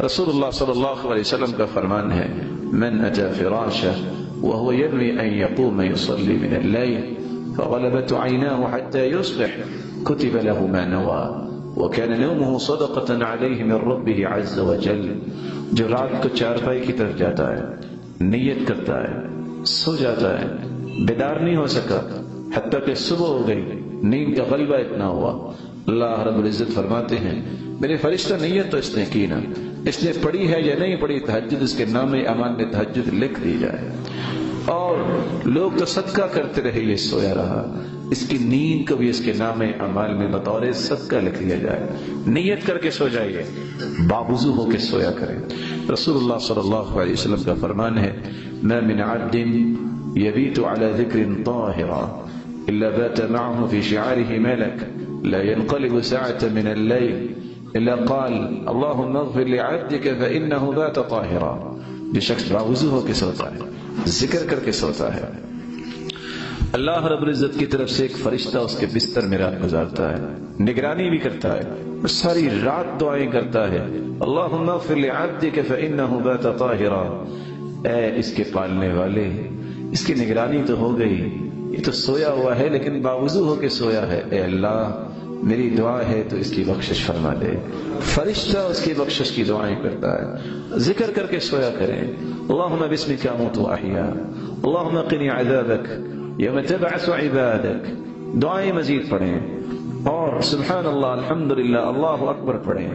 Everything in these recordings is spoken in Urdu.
رسول اللہ صلی اللہ علیہ وسلم کا فرمان ہے من اتی فراشہ وهو ينوي ان يقوم يصلي من الليل فغلبت عيناه حتى يصبح كتب له ما نوى وكان نومه صدقة عليه من ربه عز وجل. جو رات کو چارپائی کی طرف جاتا ہے، نیت کرتا ہے، سو جاتا ہے، بیدار نہیں ہو سکا حتیٰ کہ صبح ہو گئی، نیند کا غلبہ اتنا ہوا، اللہ رب العزت فرماتے ہیں میرے فرشتہ نیت تو اس نے کی نا، اس نے پڑھی ہے یا نہیں پڑھی تہجد، اس کے نام اعمال میں تہجد لکھ دی جائے. اور لوگ تو صدقہ کرتے رہے، یہ سویا رہا، اس کی نیند کو بھی اس کے نام اعمال میں بطور صدقہ لکھ لیا جائے. نیت کر کے سو جائیے، باوضو ہو کے سویا کریں. رسول اللہ صلی اللہ علیہ وسلم کا فرمان ہے ما من عبد يبيت على ذكر طاهرا إلا بات معه في شعاره ملك لا ينقلب ساعة من الليل إلا قال اللهم اغفر لعبدك فإنه بات طاهرا. جو شخص باوضو ہو کے سوتا ہے، ذکر کر کے سوتا ہے، اللہ رب العزت کی طرف سے ایک فرشتہ اس کے بستر میں رات گزارتا ہے، نگرانی بھی کرتا ہے، اور ساری رات دعائیں کرتا ہے اللہم اغفر لعبدک فإنہ بات طاہرا. اے اس کے پالنے والے، اس کی نگرانی تو ہو گئی، یہ تو سویا ہوا ہے لیکن باوضو ہو کے سویا ہے، اے اللہ میری دعا ہے تو اس کی بخشش فرما دے. فرشتہ اس کی بخشش کی دعائیں کرتا ہے. ذکر کر کے سویا کریں اللہم بسمک اموت واحیا اللہم قنی عذابک یوم تبعث عبادک. دعائیں مزید پڑھیں اور سبحان اللہ الحمدللہ اللہ اکبر پڑھیں،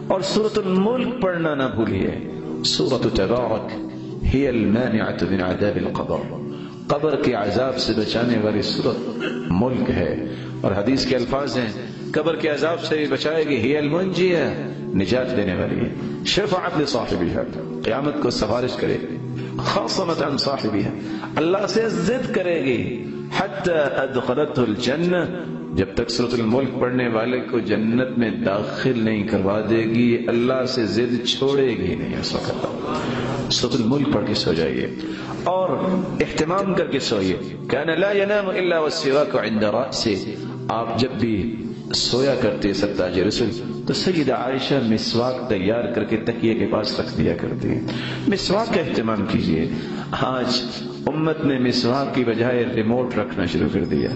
اور سورۃ الملک پڑھنا نہ بھولیے. سورۃ تبارک ہی المانعۃ من عذاب القبر، قبر کے عذاب سے بچانے والی سورۃ ملک ہے. اور حدیث کے الفاظ ہیں قبر کے عذاب سے بھی بچائے گی، ہی المنجیہ، نجات دینے والی ہے. شفاعت لصاحبها، قیامت کو سفارش کرے گی. خاصمت عن صاحبها، اللہ سے ضد کرے گی. حتی ادخلته الجنہ، جب تک سورۃ الملک پڑھنے والے کو جنت میں داخل نہیں کروا دے گی، اللہ سے ضد چھوڑے گی نہیں اس وقت. سورۃ الملک پڑھ کے سو جائیے اور اہتمام کر کے سوئیے. کان لا ينام الا والسواک عند رأسه، آپ جب بھی سویا کرتے سرتاج رسول تو سیدہ عائشہ مسواک تیار کر کے تکیے کے پاس رکھ دیا کرتی. مسواک کا اہتمام کیجیے. آج امت نے مسواک کی بجائے ریموٹ رکھنا شروع کر دیا،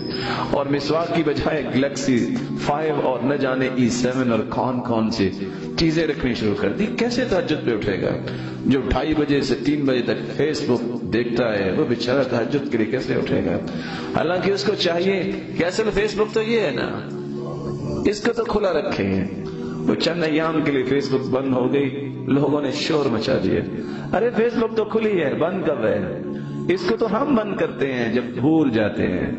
اور مسواک کی بجائے گلیکسی 5 اور نہ جانے E7 اور کون سی چیزیں رکھنی شروع کر دی. کیسے تہجد پہ اٹھے گا؟ جو 2:30 بجے سے 3 بجے تک فیس بک دیکھتا ہے وہ بیچارہ تہجد کے لیے کیسے اٹھے گا؟ حالانکہ اس کو چاہیے کہ اصل فیس بک تو یہ ہے نا، اس کو تو کھلا رکھے ہیں. وہ چند ایام کے لیے فیس بک بند ہو گئی، لوگوں نے شور مچا دیا، ارے فیس بک تو کھلی ہے، بند کب ہے؟ اس کو تو ہم بند کرتے ہیں جب بھول جاتے ہیں.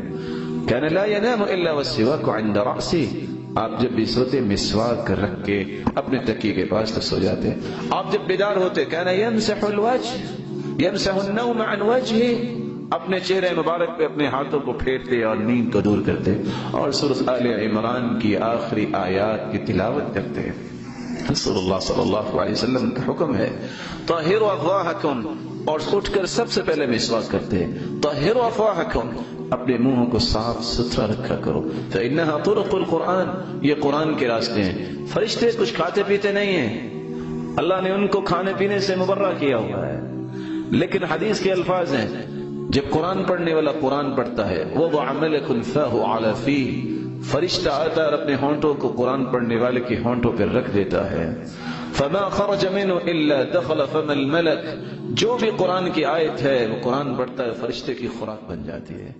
کان لا ينام الا والسواک عند رأسه، آپ جب بھی سوتے مسواک رکھ کے اپنے تکیے کے پاس تک سو جاتے. آپ جب بیدار ہوتے کان يمسح الوجه يمسح النوم عن وجهه، اپنے چہرے مبارک پہ اپنے ہاتھوں کو پھیرتے اور نیند کو دور کرتے اور سورۃ آل عمران کی آخری آیات کی تلاوت کرتے. رسول اللہ صلی اللہ علیہ وسلم کا حکم ہے طہروا افواہکم، اور اٹھ کر سب سے پہلے مسواک کرتے ہیں طہروا افواہکم، اپنے منہوں کو صاف ستھرا رکھا کرو. فإنها طرق القرآن، یہ قرآن کے راستے ہیں. فرشتے کچھ کھاتے پیتے نہیں ہیں، اللہ نے ان کو کھانے پینے سے مبرہ کیا ہوا ہے. لیکن حدیث کے الفاظ ہیں جب قرآن پڑھنے والا قرآن پڑھتا ہے وضع ملک فاہ علی فیہ، فرشتہ آتا اور اپنے ہونٹوں کو قرآن پڑھنے والے کے ہونٹوں پر رکھ دیتا ہے. فما خرج منه الا دخل فم الملک، جو بھی قرآن کی آیت ہے وہ قرآن پڑھتا ہے فرشتے کی خوراک بن جاتی ہے.